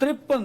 53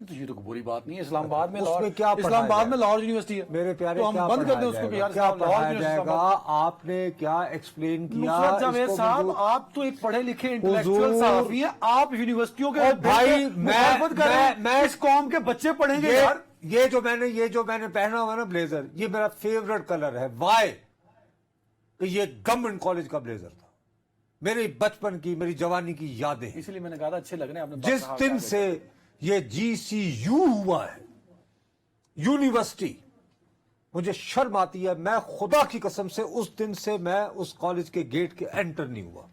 تو یہ تو بری بات نہیں ہے. اسلام آباد میں اس میں کیا پڑھایا اسلام آباد جائے میں لاہور یونیورسٹی ہے, میرے پیارے, تو ہم کیا بند کر دیں پڑھایا اس کو کہ جائے یار گا, کیا لاہور پڑھایا یونیورسٹی جائے اسلام گا؟ آباد. آپ نے کیا ایکسپلین کیا نصرت جاوید اس کو صاحب, موجود- آپ تو ایک پڑھے لکھے انٹلیکچوئل حضور- صحافی ہیں, آپ یونیورسٹیوں کے او بھائی, مخالفت کر رہے میں ہیں. اس قوم کے بچے پڑھیں گے یار. یہ جو میں نے پہنا ہوا نا بلیزر, یہ میرا فیورٹ کلر ہے. وائی کہ یہ گورنمنٹ کالج کا بلیزر تھا, میری بچپن کی, میری جوانی کی یادیں ہیں. اس لیے میں نے کہا تھا اچھے لگ رہے ہیں آپ نے. جس دن سے یہ جی سی یو ہوا ہے یونیورسٹی, مجھے شرم آتی ہے. میں خدا کی قسم سے اس دن سے میں اس کالج کے گیٹ کے انٹر نہیں ہوا.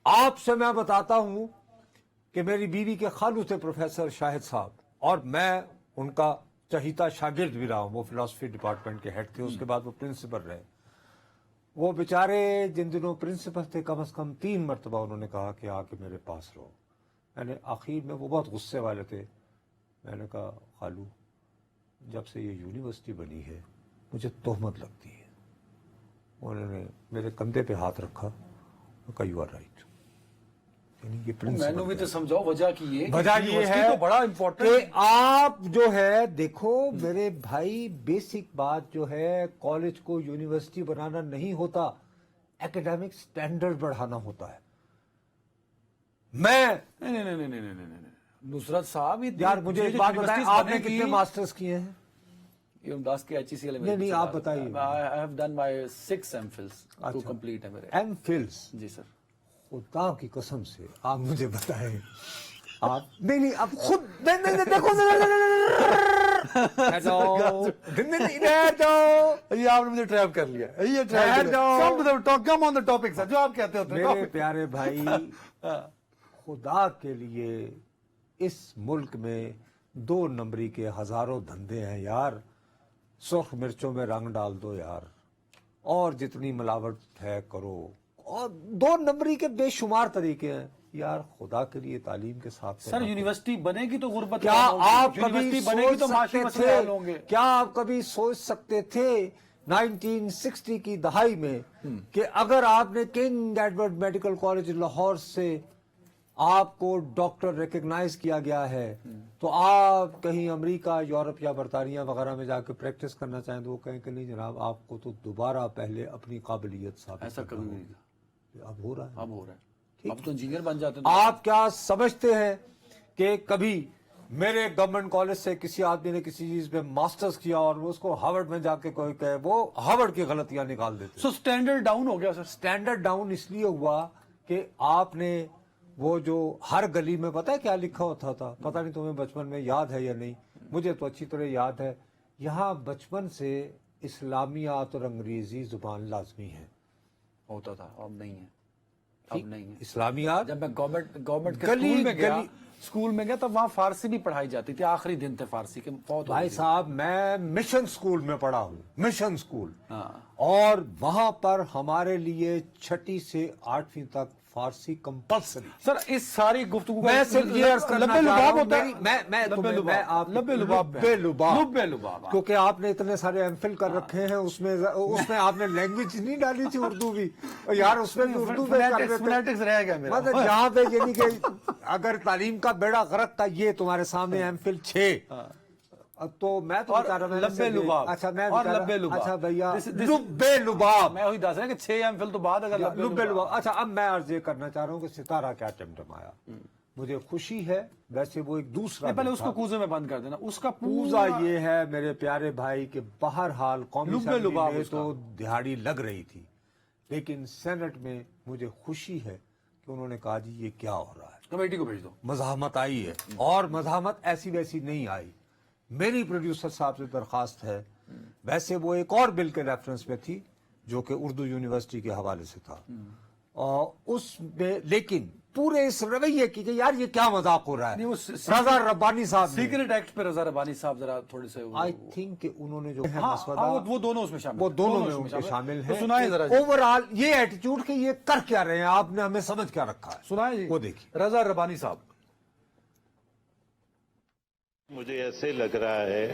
آپ سے میں بتاتا ہوں کہ میری بیوی کے خالو تھے پروفیسر شاہد صاحب, اور میں ان کا چہیتا شاگرد بھی رہا ہوں. وہ فلاسفی ڈپارٹمنٹ کے ہیڈ تھے, اس کے بعد وہ پرنسپل رہے. وہ بیچارے جن دنوں پرنسپل تھے, کم از کم 3 مرتبہ انہوں نے کہا کہ آ کے میرے پاس رہو. میں نے آخر میں, وہ بہت غصے والے تھے, میں نے کہا خالو جب سے یہ یونیورسٹی بنی ہے مجھے تہمت لگتی ہے. انہوں نے میرے کندھے پہ ہاتھ رکھا, کہا یو آر رائٹ. یعنی یہ میں نے بھی تو سمجھاؤ وجہ کی یہ, وجہ یہ ہے تو بڑا امپورٹنٹ کہ آپ جو ہے, دیکھو میرے بھائی, بیسک بات جو ہے, کالج کو یونیورسٹی بنانا نہیں ہوتا, ایکیڈیمک سٹینڈرڈ بڑھانا ہوتا ہے. میں نہیں. نصرت صاحب یار مجھے ایک بات بتائیں, آپ نے کتنے ماسٹرز کیے ہیں؟ یہ 10 کے ایچ سی ایل میں. نہیں آپ بتائیے. I have done my 6 MPhils to complete ہے میرے. ایم فلس. جی سر. خدا کی قسم سے آپ مجھے بتائیں, آپ نہیں آپ خود نہیں دیکھو, یہ آپ نے مجھے ٹریپ کر لیا. یہ کم آن دا ٹاپک سر, جو آپ کہتے ہوتے ہیں. میرے پیارے بھائی, خدا کے لیے اس ملک میں 2 نمبری کے ہزاروں دھندے ہیں یار. سرخ مرچوں میں رنگ ڈال دو یار, اور جتنی ملاوٹ ہے کرو, اور 2 نمبری کے بے شمار طریقے ہیں یار. خدا کے لیے تعلیم کے ساتھ سر یونیورسٹی بنے گی تو غربت, کیا آپ کبھی بنے گی تو معاشی مسئلے حل ہوں گے. کیا آپ کبھی سوچ سکتے تھے 1960 کی دہائی میں کہ اگر آپ نے king Edward medical college Lahore سے آپ کو ڈاکٹر ریکگنائز کیا گیا ہے, تو آپ کہیں امریکہ, یورپ یا برطانیہ وغیرہ میں جا کے پریکٹس کرنا چاہیں تو وہ کہیں کہ نہیں جناب, آپ کو تو دوبارہ پہلے اپنی قابلیت ثابت ایسا کبھی نہیں تھا. اب ہو رہا ہے. اب ہو رہا ہے, اب تو انجینئر بن جاتے ہیں. آپ کیا سمجھتے ہیں کہ کبھی میرے گورنمنٹ کالج سے کسی آدمی نے کسی چیز پہ ماسٹرز کیا اور وہ اس کو ہارورڈ میں جا کے کوئی کہے, وہ ہارورڈ کی غلطیاں نکال دیتے. سو سٹینڈرڈ ڈاؤن ہو گیا سر. سٹینڈرڈ ڈاؤن اس لیے ہوا کہ آپ نے وہ جو ہر گلی میں پتہ ہے کیا لکھا ہوتا تھا, پتہ نہیں تمہیں بچپن میں یاد ہے یا نہیں, مجھے تو اچھی طرح یاد ہے. یہاں بچپن سے اسلامیات اور انگریزی زبان لازمی ہے. ہوتا تھا, اب نہیں ہے. اب نہیں ہے. اسلامیات جب میں گورنمنٹ کے گلی اسکول میں گیا تب وہاں فارسی بھی پڑھائی جاتی تھی. آخری دن تھے فارسی کے. بھائی صاحب, میں مشن اسکول میں پڑھا ہوں, مشن اسکول, ہاں, اور وہاں پر ہمارے لیے 6 سے 8ویں تک فارسی کمپلسری. سر اس ساری گفتگو میں صرف یہ عرض کرنا چاہ رہا ہوں, لبے لباب, کیونکہ آپ نے اتنے سارے ایم فل کر رکھے ہیں, اس میں آپ نے لینگویج نہیں ڈالی تھی اردو بھی یار, اس میں بھی اردو میں کر فونیٹکس رہ گیا میرا. مطلب جہاں پہ یعنی کہ اگر تعلیم کا بیڑا غرق تھا, یہ تمہارے سامنے ایم فل 6, تو میں تو بتا رہا ہوں لبے لباب. اچھا میں لبے لباب. اچھا بھیا لبے لباب, میں وہی دس رہا کہ 6 MPhil تو بعد اگر لبے لباب. اچھا اب میں عرض یہ کرنا چاہ رہا ہوں کہ ستارہ کیا ٹمٹمایا. مجھے خوشی ہے, ویسے وہ ایک دوسرا, پہلے اس کو کوزے میں بند کر دینا. اس کا پوزا یہ ہے میرے پیارے بھائی کہ بہرحال قومی اسمبلی میں تو دہاڑی لگ رہی تھی, لیکن سینٹ میں مجھے خوشی ہے کہ انہوں نے کہا جی یہ کیا ہو رہا ہے, کمیٹی کو بھیج دو. مزاحمت آئی ہے, اور مزاحمت ایسی ویسی نہیں آئی. میری پروڈیوسر صاحب سے درخواست ہے, ویسے وہ ایک اور بل کے ریفرنس میں تھی جو کہ اردو یونیورسٹی کے حوالے سے تھا, اور اس میں لیکن پورے اس رویے کی کہ یار یہ کیا مذاق ہو رہا ہے. رضا ربانی صاحب سیکرٹ ایکٹ پہ رضا ربانی صاحب ذرا تھوڑے سے, آئی تھنک کہ انہوں نے جو وہ دونوں اس میں شامل, وہ دونوں میں ان کے شامل ہیں. سنائیں ذرا اوور آل یہ ایٹیٹیوڈ کہ یہ کر کیا رہے ہیں, آپ نے ہمیں سمجھ کیا رکھا ہے, سنائیں جی. وہ دیکھیے رضا ربانی صاحب. مجھے ایسے لگ رہا ہے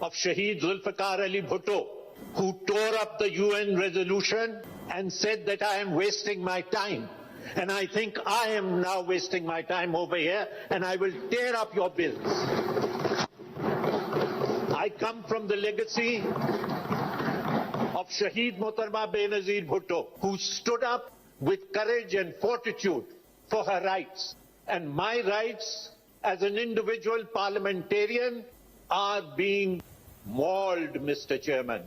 of Shaheed Zulfikar Ali Bhutto, who tore up the UN resolution and said that I am wasting my time. And I think I am now wasting my time over here, and I will tear up your bills. I come from the legacy of Shaheed Mohtarma Benazir Bhutto, who stood up with courage and fortitude for her rights. And my rights as an individual parliamentarian are being mauled, Mr. Chairman.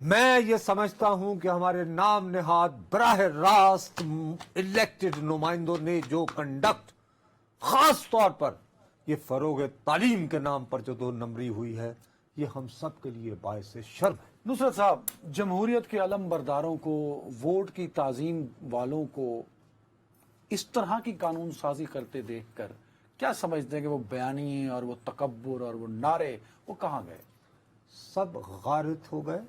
میں یہ سمجھتا ہوں کہ ہمارے نام نہاد براہ راست الیکٹڈ نمائندوں نے جو کنڈکٹ خاص طور پر یہ فروغ تعلیم کے نام پر جو 2 نمبری ہوئی ہے، یہ ہم سب کے لیے باعث شرم ہے۔ نصرت صاحب، جمہوریت کے علم برداروں کو، ووٹ کی تعظیم والوں کو اس طرح کی قانون سازی کرتے دیکھ کر کیا سمجھتے ہیں کہ وہ بیانی اور وہ تکبر اور وہ نعرے وہ کہاں گئے؟ سب غارت ہو گئے۔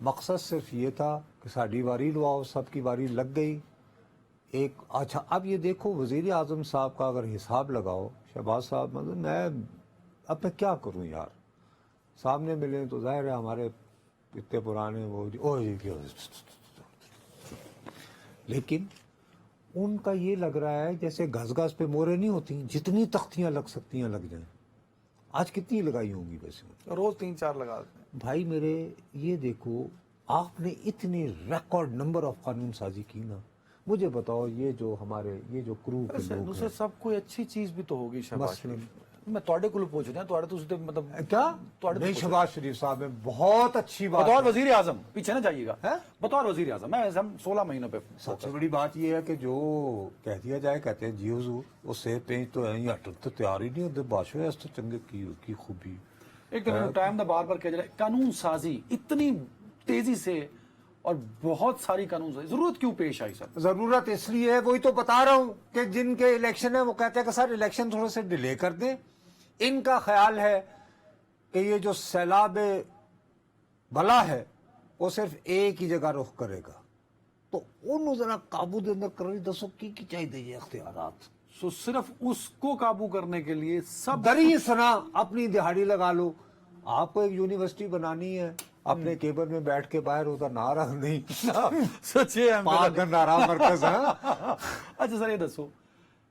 مقصد صرف یہ تھا کہ ساڈی واری لواؤ، سب کی واری لگ گئی۔ اچھا اب یہ دیکھو، وزیر اعظم صاحب کا اگر حساب لگاؤ، شہباز صاحب، مطلب اب میں کیا کروں یار، سامنے ملیں تو ظاہر ہے ہمارے اتنے پرانے لیکن ان کا یہ لگ رہا ہے جیسے گھس گھس پہ مورے نہیں ہوتی، جتنی تختیاں لگ سکتی ہیں لگ جائیں۔ آج کتنی لگائی ہوں گی ویسے؟ روز 3-4 لگا دیتے ہیں۔ بھائی میرے، یہ دیکھو آپ نے اتنے ریکارڈ نمبر آف قانون سازی کی نا، مجھے بتاؤ یہ جو ہمارے یہ جو کرو کے لوگ ہیں، نصرت صاحب کوئی اچھی چیز بھی تو ہوگی شہباز مثلاً؟ شریف، میں تواڈے کو پوچھ رہا ہوں، تو مطلب کیا تواڈے نہیں، تو شہباز شریف صاحب میں بہت اچھی بات بطور ہے۔ وزیر اعظم پیچھے نہ جائیے گا، ہے؟ بطور وزیر اعظم میں ہم 16 مہینوں پہ سب سے بڑی بات یہ ہے کہ جو کہہ دیا جائے، کہتے ہیں جی حضور وہ سے پینچ تو ہیں ہٹ تو تیار ہی نہیں ہوتے، بادشاہ اس تو چنگے کی خوبی۔ ایک تو ٹائم دا بار بار کہہ جائے قانون سازی اتنی تیزی سے اور بہت ساری قانون سازی ضرورت کیوں پیش آئی سر؟ ضرورت اس لیے ہے، وہی تو بتا رہا ہوں کہ جن کے الیکشن ہے وہ کہتے ہیں کہ سر الیکشن تھوڑے سے ڈیلے کر دیں۔ ان کا خیال ہے کہ یہ جو سیلاب بلا ہے وہ صرف ایک ہی جگہ رخ کرے گا، تو انہوں ذرا قابو دے اندر کر دسو کی چاہیے یہ اختیارات۔ سو صرف اس کو قابو کرنے کے لیے سب دری سنا اپنی دہاڑی لگا لو۔ آپ کو ایک یونیورسٹی بنانی ہے، اپنے کیبل میں بیٹھ کے باہر ہوتا نعرہ نہیں، سچے پاک گندارا مرکز ہے۔ اچھا سر یہ دسو،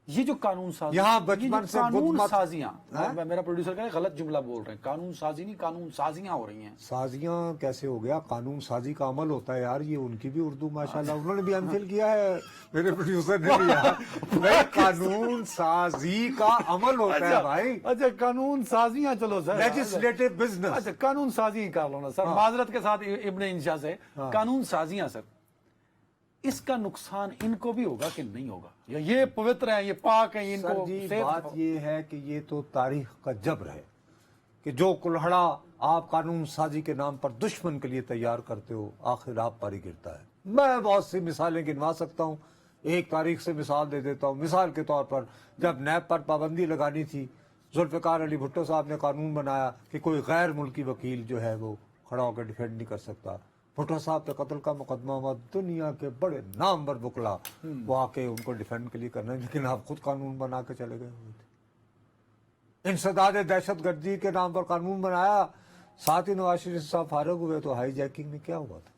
یہ جو قانون سازی، یہاں یہ بچپن جو سے قانون بدھ مت- سازیاں، میرا پروڈیوسر کہہ رہا ہے غلط جملہ بول رہے ہیں، قانون سازی نہیں قانون سازیاں ہو رہی ہیں۔ سازیاں کیسے ہو گیا؟ قانون سازی کا عمل ہوتا ہے یار، یہ ان کی بھی اردو ماشاءاللہ انہوں نے بھی ایم فل کیا ہے، میرے پروڈیوسر نے بھی یار۔ بھائی قانون سازی کا عمل ہوتا ہے بھائی، اچھا قانون سازیاں، چلو سر لیجسلیٹو بزنس۔ اچھا قانون سازی ہی کر لو نا سر، معذرت کے ساتھ ابن انشا سے، قانون سازیاں سر، اس کا نقصان ان کو بھی ہوگا کہ نہیں ہوگا؟ یا یہ پوتر ہیں، یہ پاک ہیں، ان سر کو جی safe- بات یہ ہے کہ یہ تو تاریخ کا جبر ہے کہ جو کلہڑا آپ قانون سازی کے نام پر دشمن کے لیے تیار کرتے ہو آخر آپ پر ہی گرتا ہے۔ میں بہت سی مثالیں گنوا سکتا ہوں، ایک تاریخ سے مثال دے دیتا ہوں۔ مثال کے طور پر جب نیب پر پابندی لگانی تھی، ذوالفقار علی بھٹو صاحب نے قانون بنایا کہ کوئی غیر ملکی وکیل جو ہے وہ کھڑا ہو کے ڈیفینڈ نہیں کر سکتا۔ بھٹو صاحب پہ قتل کا مقدمہ ہوا، دنیا کے بڑے نامور وکلا وہ آ کے ان کو ڈیفینڈ کے لیے کرنا ہے، لیکن آپ خود قانون بنا کے چلے گئے ہوئے تھے۔ انسداد دہشت گردی کے نام پر قانون بنایا، ساتھ ہی نواز شریف صاحب فارغ ہوئے تو ہائی جیکنگ میں کیا ہوا تھا؟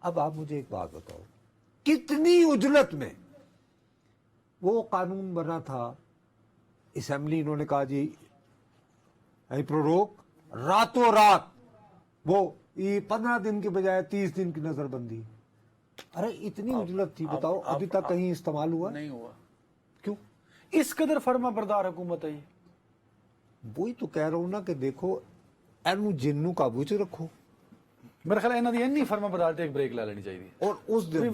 اب آپ مجھے ایک بات بتاؤ، کتنی عجلت میں وہ قانون بنا تھا، اسمبلی انہوں نے کہا جی پروروک، راتوں رات وہ 15 دن کے بجائے 30 دن کی نظر بندی۔ ارے اتنی عجلت تھی، بتاؤ ابھی تک کہیں استعمال ہوا؟ نہیں ہوا۔ کیوں؟ اس قدر فرما بردار حکومت ہے یہ۔ وہی تو کہہ رہا ہوں نا کہ دیکھو اینو جنو قابو چ رکھو، میرا خیال ہے انہوں نے نہیں فرما بردار ایک بریک لے لینی چاہیے۔ اور اس دن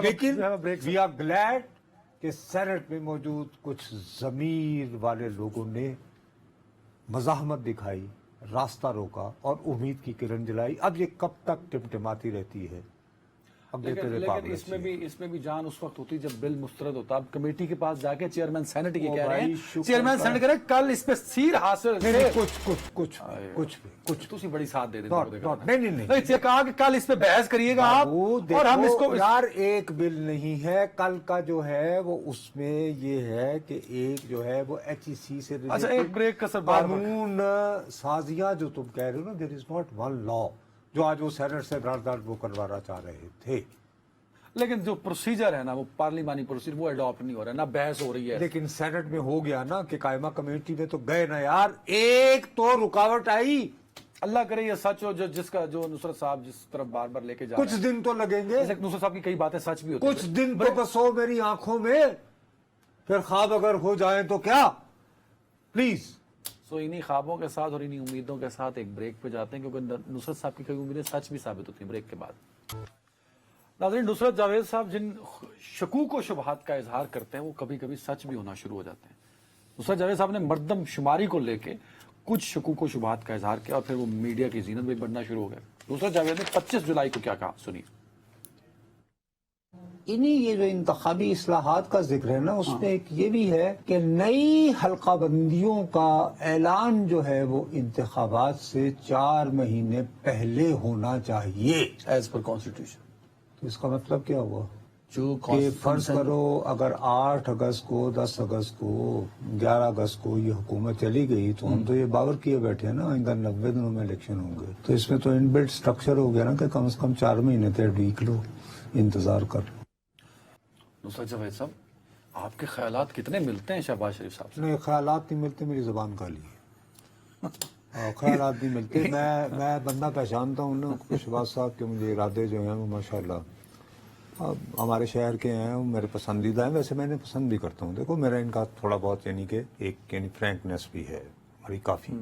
لیکن وی آر گلیڈ کہ سینٹ میں موجود کچھ ضمیر والے لوگوں نے مزاحمت دکھائی، راستہ روکا اور امید کی کرن جلائی۔ اب یہ کب تک ٹمٹماتی رہتی ہے؟ اب لیکن اس میں بھی جان اس وقت ہوتی جب بل مسترد ہوتا۔ اب کمیٹی کے پاس جا کے چیئرمین سینٹ یہ کہہ رہے ہیں، چیئرمین سینٹ کہہ رہے ہیں کل اس پہ سیر حاصل کچھ تسی بڑی ساتھ دے دیں۔ نہیں کہا کہ کل اس پہ بحث کریے گا آپ، اور ہم اس کو یار ایک بل نہیں ہے، کل کا جو ہے وہ اس میں یہ ہے کہ ایک جو ہے وہ ایچ ای سی سے اچھا ایک بریک کا سر قانون سازیاں جو تم کہہ رہے ہو نا، دیر از ناٹ ون لا جو آج وہ سینٹ سے برادر وہ کروانا چاہ رہے تھے، لیکن جو پروسیجر ہے نا وہ پارلیمانی پروسیجر وہ اڈاپٹ نہیں ہو رہا، نہ بحث ہو رہی ہے۔ لیکن سینٹ میں ہو گیا نا کہ قائمہ کمیٹی میں تو گئے نا یار، ایک تو رکاوٹ آئی۔ اللہ کرے یہ سچ ہو جس کا جو نصرت صاحب جس طرف بار بار لے کے جا رہے ہیں۔ کچھ دن تو لگیں گے، نصرت صاحب کی کئی باتیں سچ بھی ہوتی ہیں، کچھ دن تو بسو میری آنکھوں میں، پھر خواب اگر ہو جائیں تو کیا؟ پلیز سو انہی خوابوں کے ساتھ اور انہی امیدوں کے ساتھ ایک بریک پہ جاتے ہیں، کیونکہ نصرت صاحب کی کئی امیدیں سچ بھی ثابت ہوتی ہیں بریک کے بعد۔ ناظرین، نصرت جاوید صاحب جن شکوک و شبہات کا اظہار کرتے ہیں وہ کبھی کبھی سچ بھی ہونا شروع ہو جاتے ہیں۔ نصرت جاوید صاحب نے مردم شماری کو لے کے کچھ شکوک و شبہات کا اظہار کیا اور پھر وہ میڈیا کی زینت بھی بڑھنا شروع ہو گیا۔ نصرت جاوید نے 25 جولائی کو کیا کہا، سنیے۔ انہی یہ جو انتخابی اصلاحات کا ذکر ہے نا، اس میں ایک یہ بھی ہے کہ نئی حلقہ بندیوں کا اعلان جو ہے وہ انتخابات سے 4 مہینے پہلے ہونا چاہیے ایز پر کانسٹیٹیوشن، تو اس کا مطلب کیا ہوا جو کہ فرض کرو اگر 8 اگست کو، 10 اگست کو، 11 اگست کو یہ حکومت چلی گئی تو ہم تو یہ باور کیے بیٹھے ہیں نا آئندہ 90 دنوں میں الیکشن ہوں گے، تو اس میں تو ان بلٹ سٹرکچر ہو گیا نا کہ کم سے کم 4 مہینے تک ڈیک لو، انتظار کر لو۔ نصرت جاوید صاحب، آپ کے خیالات کتنے ملتے ہیں شہباز شریف صاحب سے؟ نہیں، خیالات نہیں ملتے، میری زبان کالی ہے، خیالات نہیں ملتے۔ میں بندہ پہچانتا ہوں نا شہباز صاحب کے، مجھے ارادے جو ہیں وہ ماشاءاللہ ہمارے شہر کے ہیں، وہ میرے پسندیدہ ہیں، ویسے میں نے پسند بھی کرتا ہوں۔ دیکھو میرا ان کا تھوڑا بہت یعنی کہ ایک یعنی فرینکنیس بھی ہے ہماری کافی،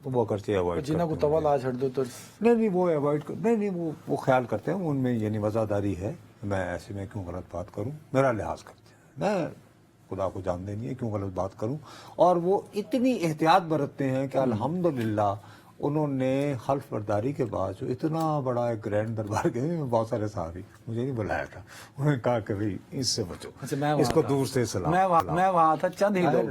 وہ کرتے اوائڈ جنہوں کو طول آج ہٹ دو تو نہیں وہ اوائڈ نہیں وہ خیال کرتے ہیں، ان میں یعنی وزاداری ہے، میں ایسے میں کیوں غلط بات کروں، میرا لحاظ کرتے ہیں، میں خدا کو جان دینی ہے کیوں غلط بات کروں، اور وہ اتنی احتیاط برتتے ہیں کہ الحمدللہ انہوں نے حلف برداری کے بعد جو اتنا بڑا ایک گرینڈ دربار کے بہت سارے صحافی مجھے نہیں بلایا تھا، انہوں نے کہا کہ بھائی اس سے بچو، اس کو دور سے سلام، میں وہاں تھا، چند ہی لوگ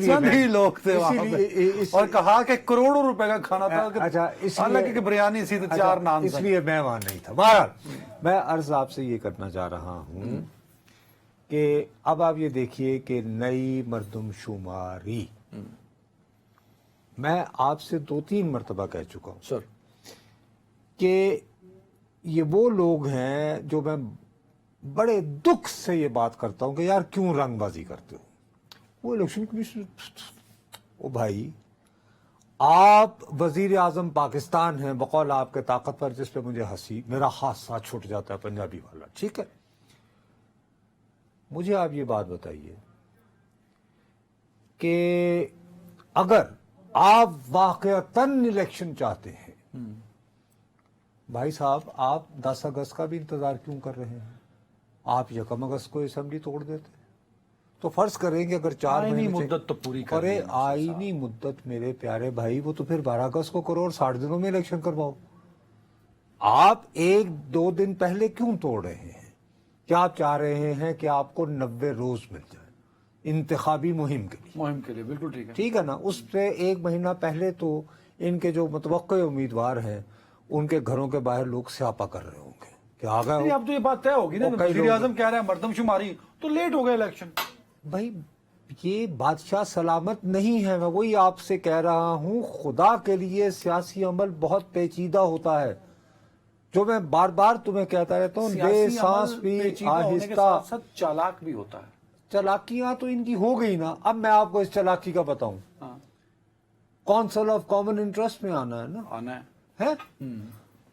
چند ہی لوگ تھے وہاں پہ، اور کہا کہ کروڑوں روپے کا کھانا تھا، اچھا حالانکہ کہ بریانی سی تو 4 نان، اس لیے میں وہاں نہیں تھا۔ بہرحال میں عرض آپ سے یہ کرنا چاہ رہا ہوں کہ اب آپ یہ دیکھیے کہ نئی مردم شماری، میں آپ سے 2-3 مرتبہ کہہ چکا ہوں سر کہ یہ وہ لوگ ہیں جو میں بڑے دکھ سے یہ بات کرتا ہوں کہ یار کیوں رنگ بازی کرتے ہو، وہ الیکشن کمیشن، او بھائی آپ وزیر اعظم پاکستان ہیں بقول آپ کے طاقتور، جس پہ مجھے ہنسی میرا حادثہ چھوٹ جاتا ہے پنجابی والا، ٹھیک ہے، مجھے آپ یہ بات بتائیے کہ اگر آپ واقعتاً الیکشن چاہتے ہیں، بھائی صاحب آپ 10 اگست کا بھی انتظار کیوں کر رہے ہیں؟ آپ 1 اگست کو اسمبلی توڑ دیتے، تو فرض کریں کہ اگر 4 آئینی مہینے مدت تو پوری کر ارے دی، آئینی مدت میرے پیارے بھائی، وہ تو پھر 12 اگست کو کرو اور 60 دنوں میں الیکشن کرواؤ۔ آپ 1-2 دن پہلے کیوں توڑ رہے ہیں؟ کیا آپ چاہ رہے ہیں کہ آپ کو 90 روز مل جائے انتخابی مہم کے لیے؟ مہم کے لیے بالکل ٹھیک ہے، ٹھیک ہے نا، اس سے 1 مہینہ پہلے تو ان کے جو متوقع امیدوار ہیں ان کے گھروں کے باہر لوگ سیاپا کر رہے ہوں گے کہ آ گئے اب تو یہ بات طے ہوگی نا، وزیر اعظم کہہ رہے ہیں مردم شماری، تو لیٹ ہو گیا الیکشن۔ بھائی یہ بادشاہ سلامت نہیں ہے، میں وہی آپ سے کہہ رہا ہوں، خدا کے لیے سیاسی عمل بہت پیچیدہ ہوتا ہے، جو میں بار بار تمہیں کہتا رہتا ہوں، بے سانس بھی آہستہ، چالاک بھی ہوتا ہے۔ چالاکیاں تو ان کی ہو گئی نا، اب میں آپ کو اس چالاکی کا بتاؤں، کونسل آف کامن انٹرسٹ میں آنا ہے نا، آنا ہے،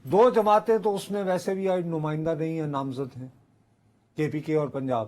2 جماعتیں تو اس میں ویسے بھی نمائندہ نہیں ہیں، نامزد ہیں، کے پی کے اور پنجاب،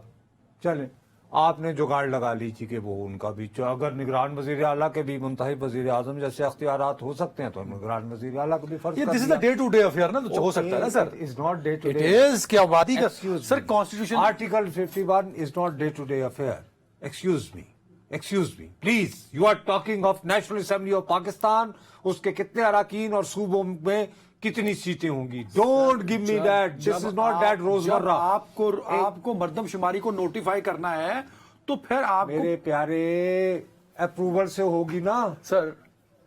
چلیں آپ نے جگاڑ لگا لیجیے کہ وہ ان کا بھی، اگر نگران وزیر اعلیٰ کے بھی منتخب وزیر اعظم جیسے اختیارات ہو سکتے ہیں تو نگران وزیر اعلیٰ کو بھی فرض یہ کر دس از دیا۔ A day to day affair نا، تو ہو سکتا ہے نا sir, It is not day to it day. Is کیا آبادی کا Excuse sir me. Constitution Article 51 is not day to day affair. Excuse me. Please, you are talking of National Assembly of Pakistan, اس کے کتنے اراکین اور صوبوں میں کتنی سیٹیں ہوں گی. Don't give me that. This is not that روزمرہ. آپ کو مردم شماری کو نوٹیفائی کرنا ہے تو پھر آپ کو میرے پیارے اپروول سے ہوگی نا سر،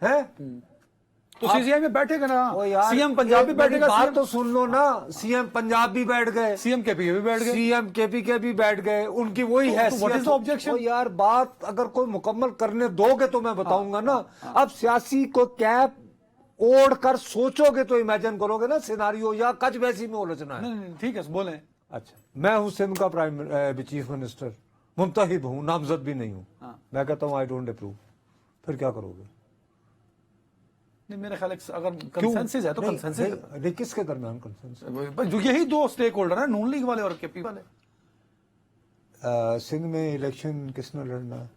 ہے تو سی سی آئی میں بیٹھے گا نا، یار سی ایم پنجاب بھی بیٹھے گا، بات تو سن لو نا، سی ایم پنجاب بھی بیٹھ گئے، سی ایم کے پی بھی بیٹھ گئے، سی ایم کے پی کے بھی بیٹھ گئے، ان کی وہی what is the حیثیت۔ objection؟ یار بات اگر کوئی مکمل کرنے دو گے تو میں بتاؤں گا نا۔ اب سیاسی کو کیپ اوڑھ کر سوچو گے تو امیجن کرو گے نا سیناریو، یا کچھ ویسی میں الجھنا ہے۔ ٹھیک ہے بولیں۔ اچھا میں ہوں سندھ کا چیف منسٹر، منتخب ہوں، نامزد بھی نہیں ہوں، میں کہتا ہوں آئی ڈونٹ اپروو، پھر کیا کرو گے؟ نہیں میرے خیال اگر کنسنسس ہے تو کنسنسس، کس کے درمیان کنسنسس؟ جو یہی 2 اسٹیک ہولڈر ہیں، نون لیگ والے اور کے پی والے۔ سندھ میں الیکشن کس نے لڑنا ہے؟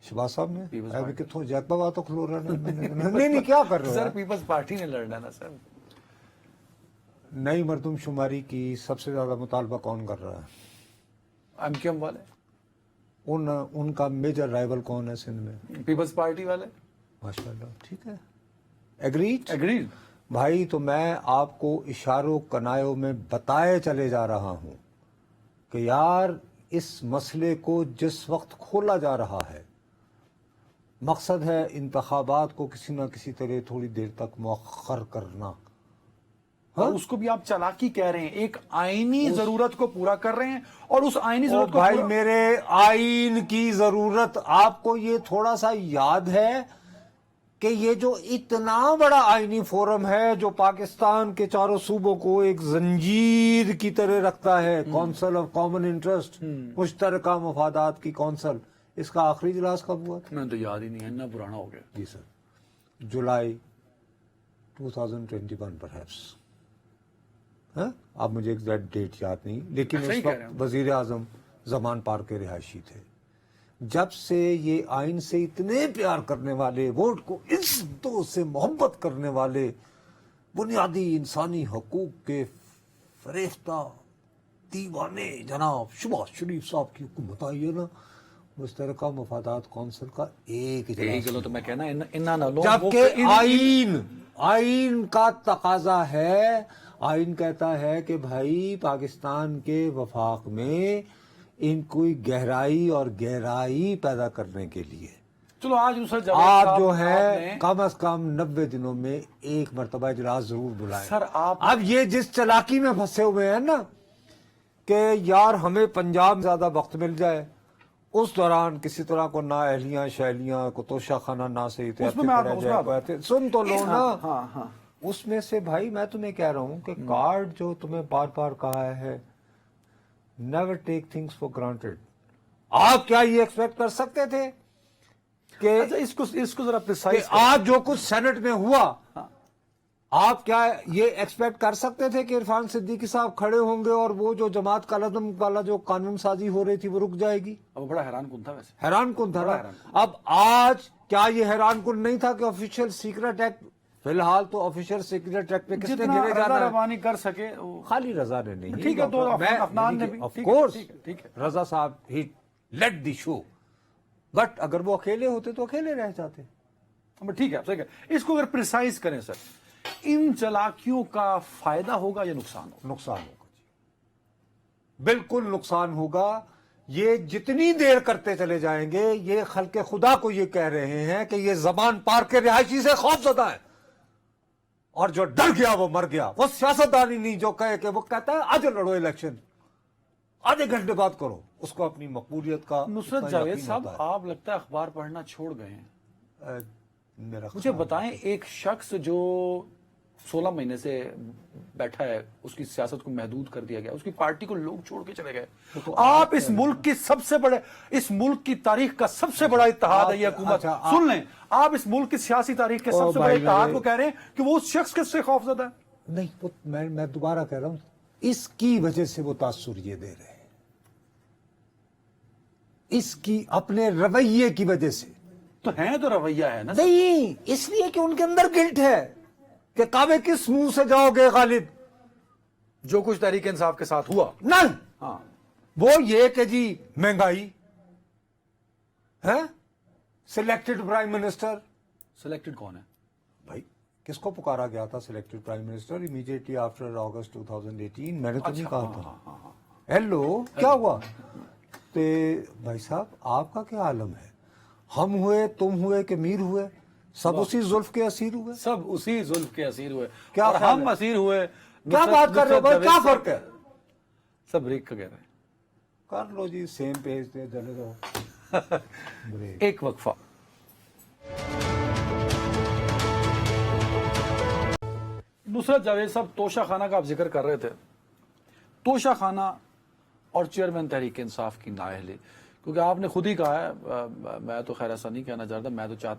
شہباز صاحب نے People's ابھی Party. کتوں جیت بابا تو کھلو رہا نہیں کیا کر رہے سر ہو پیپلز پارٹی نے لڑنا نا سر. نئی مردم شماری کی سب سے زیادہ مطالبہ کون کر رہا ہے؟ ایم کیو ایم والے, ان کا میجر رائیول کون ہے سندھ میں؟ پیپلز پارٹی والے. ماشاء اللہ, ٹھیک ہے, ایگریڈ. ایگریڈ. بھائی تو میں آپ کو اشاروں کنایوں میں بتائے چلے جا رہا ہوں کہ یار اس مسئلے کو جس وقت کھولا جا رہا ہے, مقصد ہے انتخابات کو کسی نہ کسی طرح تھوڑی دیر تک مؤخر کرنا. اور اس کو بھی آپ چالاکی کہہ رہے ہیں, ایک آئینی ضرورت کو پورا کر رہے ہیں, اور اس آئینی ضرورت کو بھائی پورا... میرے آئین کی ضرورت, آپ کو یہ تھوڑا سا یاد ہے کہ یہ جو اتنا بڑا آئینی فورم ہے جو پاکستان کے چاروں صوبوں کو ایک زنجیر کی طرح رکھتا ہے, کونسل آف کامن انٹرسٹ, مشترکہ مفادات کی کونسل, اس کا آخری اجلاس کب ہوا تھا؟ میں تو یاد ہی نہیں ہے, اتنا پرانا ہو گیا. جی سر, جولائی 2021 پرہیپس. اب مجھے ایگزیکٹ ڈیٹ یاد نہیں, لیکن اس صحیح کہہ رہے وقت ہیں. وزیر اعظم زمان پار کے رہائشی تھے. جب سے یہ آئین سے اتنے پیار کرنے والے, ووٹ کو عزتوں سے محبت کرنے والے, بنیادی انسانی حقوق کے فریفتہ دیوانے جناب شہباز شریف صاحب کی حکومت آئی ہے نا, مشترکہ مفادات کونسل کا ایک اجلاس چلو تو میں کہنا انہاں نہ لو, جبکہ آئین کا تقاضا ہے, آئین کہتا ہے کہ بھائی پاکستان کے وفاق میں ان کوئی گہرائی اور گہرائی پیدا کرنے کے لیے چلو آج نصرت جاوید آپ صاحب جو آپ ہے نے- کم از کم 90 دنوں میں ایک مرتبہ اجلاس ضرور بلائیں. سر آپ اب یہ جس چلاکی میں پھنسے ہوئے ہیں نا کہ یار ہمیں پنجاب میں زیادہ وقت مل جائے, اس دوران کسی طرح کو نہ اہلیاں شہلیاں کو توشہ خانہ نہ سے اس میں آپ- اس میں آپ- سن تو لو نا. ہاں ہاں اس میں سے بھائی میں تمہیں کہہ رہا ہوں کہ کارڈ جو تمہیں بار بار کہا ہے, never take things for granted. آپ کیا یہ ایکسپیکٹ کر سکتے تھے کہ اچھا اس کو ذرا پریسائز آج جو کچھ سینٹ میں ہوا, آپ کیا یہ ایکسپیکٹ کر سکتے تھے کہ عرفان صدیقی صاحب کھڑے ہوں گے اور وہ جو جماعت کالعدم والا جو قانون سازی ہو رہی تھی وہ رک جائے گی؟ اب بڑا حیران کن تھا ویسے. حیران کن تھا بڑا نا. حیران کن. اب آج کیا یہ حیران کن نہیں تھا کہ آفیشیل سیکرٹ ایکٹ, فی الحال تو آفیشیل سیکرٹ ایکٹ پہ کس نے جتنا گرے رضا جانا ہے؟ روانی کر سکے خالی رضا نے نہیں. ٹھیک ہے, تو افنان نے بھی, آف ٹھیک ہے, کورس ٹھیک ہے, ٹھیک ہے. رضا صاحب ہی لیٹ دی شو, بٹ اگر وہ اکیلے ہوتے تو اکیلے رہ جاتے. ٹھیک ہے, آپ صحیح کہہ. اس کو اگر پریسائز کریں سر, ان چلاکیوں کا فائدہ ہوگا یا نقصان ہوگا؟ نقصان ہوگا جی, بالکل نقصان ہوگا. یہ جتنی دیر کرتے چلے جائیں گے, یہ خلق خدا کو یہ کہہ رہے ہیں کہ یہ زبان پار کے رہائشی سے خوف زدہ ہے, اور جو ڈر گیا وہ مر گیا. وہ سیاستدانی نہیں جو کہے کہ وہ کہتا ہے آج لڑو الیکشن, آدھے گھنٹے بعد کرو, اس کو اپنی مقبولیت کا نصرت اتنا جاوید یقین صاحب, ہوتا ہے. آپ لگتا ہے اخبار پڑھنا چھوڑ گئے ہیں. میرا مجھے خیال بتائیں, ایک شخص جو 16 مہینے سے بیٹھا ہے, اس کی سیاست کو محدود کر دیا گیا, اس کی پارٹی کو لوگ چھوڑ کے چلے گئے. آپ اس ملک کی سب سے بڑے, اس ملک کی تاریخ کا سب سے بڑا اتحاد ہے یہ حکومت. اچھا، سن لیں, آپ اس ملک کی سیاسی تاریخ کے سب سے بڑے اتحاد کو کہہ رہے ہیں کہ وہ اس شخص کس سے خوف زدہ ہے. نہیں, میں دوبارہ کہہ رہا ہوں, اس کی وجہ سے وہ تاثر یہ دے رہے ہیں, اس کی اپنے رویے کی وجہ سے تو ہیں, تو رویہ ہے نا. نہیں, اس لیے کہ ان کے اندر گلٹ ہے کہ کعبے کس منہ سے جاؤ گے غالب. جو کچھ تحریک انصاف کے ساتھ ہوا, نہیں, ہاں, وہ یہ کہ جی مہنگائی ہے, سلیکٹڈ پرائم منسٹر. سلیکٹڈ کون ہے بھائی کس کو پکارا گیا تھا selected prime minister immediately after August 2018؟ میں نے تو نہیں کہا تھا. ہیلو, کیا ہوا؟ تو بھائی صاحب آپ کا کیا عالم ہے, ہم ہوئے, تم ہوئے کہ میر ہوئے, سب اسی زلف کے اسیر ہوئے. سب اسی ظلم کے اسیر ہوئے, کیا اور خیال ہم ہے؟ اسیر ہوئے. کیا بات کر رہے ہو بھائی, کیا فرق ہے؟ سب ریک کا کہہ رہے ہیں. کر لو جی, سیم پیج پہ چلے جاؤ. ایک وقفہ. نصرت جاوید صاحب, توشہ خانہ کا آپ ذکر کر رہے تھے. توشہ خانہ اور چیئرمین تحریک انصاف کی نااہلی, کیونکہ آپ نے خود ہی کہا ہے, میں تو خیر ایسا نہیں کہنا چاہتا,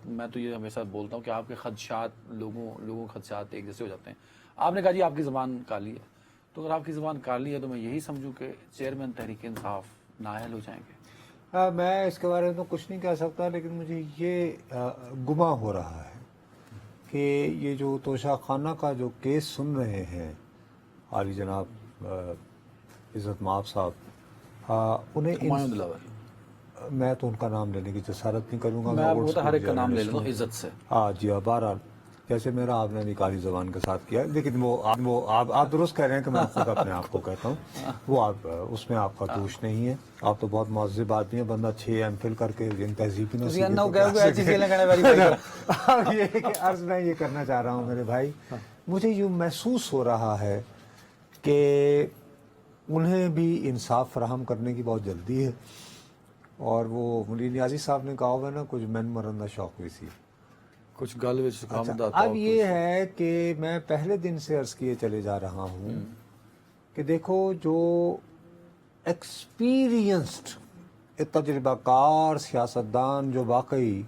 میں تو یہ ہمیشہ بولتا ہوں کہ آپ کے خدشات لوگوں کے خدشات ایک جیسے ہو جاتے ہیں. آپ نے کہا جی آپ کی زبان کالی ہے, تو اگر آپ کی زبان کالی ہے تو میں یہی سمجھوں کہ چیئرمین تحریک انصاف نااہل ہو جائیں گے. میں اس کے بارے میں تو کچھ نہیں کہہ سکتا، لیکن مجھے یہ گما ہو رہا ہے کہ یہ جو توشہ خانہ کا جو کیس سن رہے ہیں عالی جناب عزت مآب صاحب، انہیں ہمایوں دلاور، میں تو ان کا نام لینے کی جسارت نہیں کروں گا، میں آپ old کو ہر ایک school کا نام لے journalist لوں ہوں۔ عزت سے. ہاں جی ہاں، بہرحال جیسے میرا آپ نے نکالی زبان کے ساتھ کیا، لیکن وہ آپ درست کہہ رہے ہیں کہ میں خود اپنے آپ کو کہتا ہوں، وہ آپ اس میں آپ کا دوش نہیں ہے، آپ تو بہت مہذب آدمی ہیں، بندہ 6 ایم کر کے تہذیب ہی نہ اب یہ کہ عرض میں یہ کرنا چاہ رہا ہوں میرے بھائی، مجھے یوں محسوس ہو رہا ہے کہ انہیں بھی انصاف فراہم کرنے کی بہت جلدی ہے، اور وہ ملی نیازی صاحب نے کہا ہوا نا، کچھ من مرندہ شوق ہوئی سی. کچھ گل وچ کام دا اب یہ ہے کہ میں پہلے دن سے عرض کیے چلے جا رہا ہوں کہ دیکھو جو ایکسپیرینسڈ تجربہ کار سیاستدان جو واقعی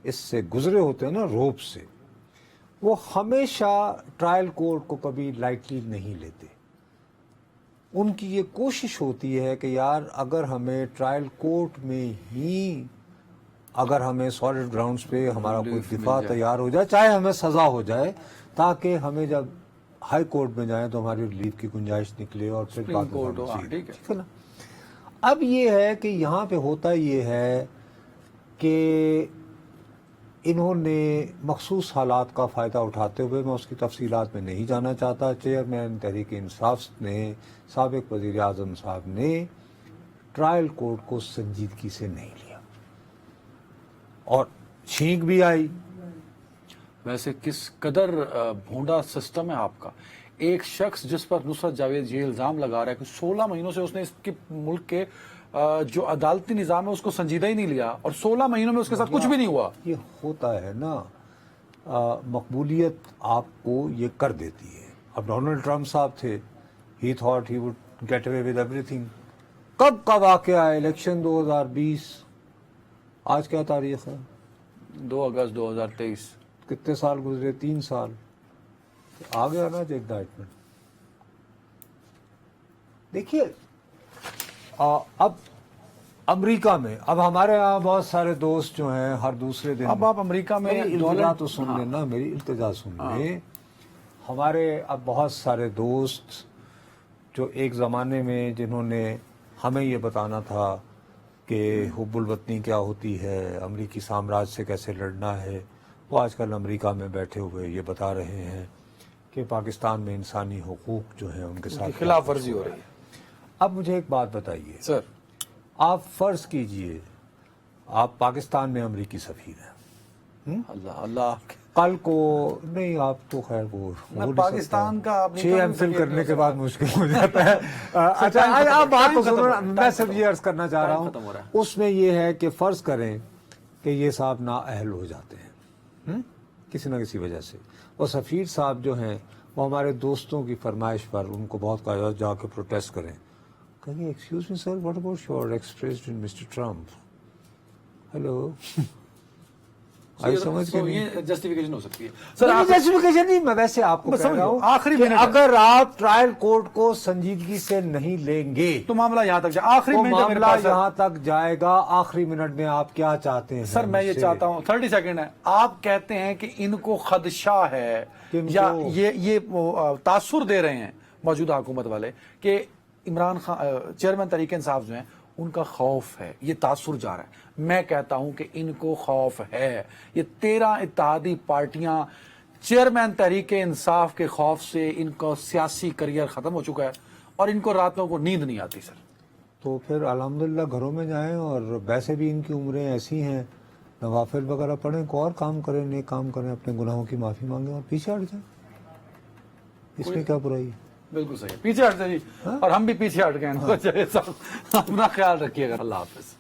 اس سے گزرے ہوتے ہیں نا روپ سے، وہ ہمیشہ ٹرائل کورٹ کو کبھی لائٹلی نہیں لیتے. ان کی یہ کوشش ہوتی ہے کہ یار اگر ہمیں ٹرائل کورٹ میں ہی اگر ہمیں سالڈ گراؤنڈز پہ ہمارا کوئی دفاع تیار ہو جائے، چاہے ہمیں سزا ہو جائے، تاکہ ہمیں جب ہائی کورٹ میں جائیں تو ہماری ریلیف کی گنجائش نکلے اور پھر سپریم کورٹ ہو. ٹھیک ہے نا. اب یہ ہے کہ یہاں پہ ہوتا یہ ہے کہ انہوں نے مخصوص حالات کا فائدہ اٹھاتے ہوئے، میں اس کی تفصیلات میں نہیں جانا چاہتا، چیئرمین تحریک انصاف نے، سابق وزیر اعظم صاحب نے ٹرائل کورٹ کو سنجیدگی سے نہیں لیا اور چھینک بھی آئی. ویسے کس قدر بھونڈا سسٹم ہے آپ کا. ایک شخص جس پر نصرت جاوید یہ الزام لگا رہا ہے کہ 16 مہینوں سے اس نے اس کے ملک کے جو عدالتی نظام ہے اس کو سنجیدہ ہی نہیں لیا، اور 16 مہینوں میں اس کے ساتھ کچھ بھی نہیں ہوا. یہ ہوتا ہے نا، مقبولیت آپ کو یہ کر دیتی ہے. اب ڈونلڈ ٹرمپ صاحب تھے، he thought he would get away with ایوری تھنگ. کب کا واقعہ ہے؟ الیکشن 2020، آج کیا تاریخ ہے؟ 2 اگست 2023. کتنے سال گزرے؟ 3 سال. آ گیا نا انڈائٹمنٹ. دیکھیے اب امریکہ میں، اب ہمارے یہاں بہت سارے دوست جو ہیں ہر دوسرے دن، اب آپ امریکہ میں التجا تو سن لیں نا، میری التجا سن لیں. ہمارے اب بہت سارے دوست جو ایک زمانے میں جنہوں نے ہمیں یہ بتانا تھا کہ حب الوطنی کیا ہوتی ہے، امریکی سامراج سے کیسے لڑنا ہے، وہ آج کل امریکہ میں بیٹھے ہوئے یہ بتا رہے ہیں کہ پاکستان میں انسانی حقوق جو ہیں ان کے ساتھ خلاف ورزی ہو رہی ہے. اب مجھے ایک بات بتائیے سر، آپ فرض کیجئے آپ پاکستان میں امریکی سفیر ہیں، اللہ اللہ، کل کو نہیں، آپ تو خیر وہ پاکستان کا 6 ایم فل کرنے کے بعد مشکل ہو جاتا ہے. اچھا آپ بات تو سنو، میں صرف یہ عرض کرنا چاہ رہا ہوں، اس میں یہ ہے کہ فرض کریں کہ یہ صاحب نااہل ہو جاتے ہیں کسی نہ کسی وجہ سے، اور سفیر صاحب جو ہیں وہ ہمارے دوستوں کی فرمائش پر ان کو بہت کہا جا کے پروٹیسٹ کریں، کہیں گے excuse me sir, what about your expressed in mister Trump. Hello, یہ جسٹیفیکیشن ہو سکتی ہے. جسٹیفیکیشن نہیں، میں ویسے آپ کو کہہ رہا ہوں آخری کہ منٹ اگر آپ ٹرائل کورٹ کو سنجیدگی سے نہیں لیں گے تو معاملہ یہاں تک جائے. آخری تو منٹ میرے معاملہ پاس ہے. یہاں تک جائے گا. آخری منٹ میں آپ کیا چاہتے ہیں سر میں یہ چاہتا ہوں 30 سیکنڈ ہے. آپ کہتے ہیں کہ ان کو خدشہ ہے یا یہ تاثر دے رہے ہیں موجودہ حکومت والے کہ عمران خان چیئرمین تحریک انصاف جو ہیں ان کا خوف ہے، یہ تاثر جا رہا ہے. میں کہتا ہوں کہ ان کو خوف ہے. یہ 13 اتحادی پارٹیاں چیئرمین تحریک انصاف کے خوف سے ان کا سیاسی کریئر ختم ہو چکا ہے اور ان کو راتوں کو نیند نہیں آتی. سر تو پھر الحمدللہ گھروں میں جائیں، اور ویسے بھی ان کی عمریں ایسی ہیں، نوافل وغیرہ پڑھیں، کو اور کام کریں، نیک کام کریں، اپنے گناہوں کی معافی مانگیں اور پیچھے ہٹ جائیں. اس میں کیا برائی ہے؟ بالکل صحیح. پیچھے ہٹ جائیں جی، اور ہم بھی پیچھے ہٹ گئے. اپنا خیال رکھیے گا. اللہ حافظ.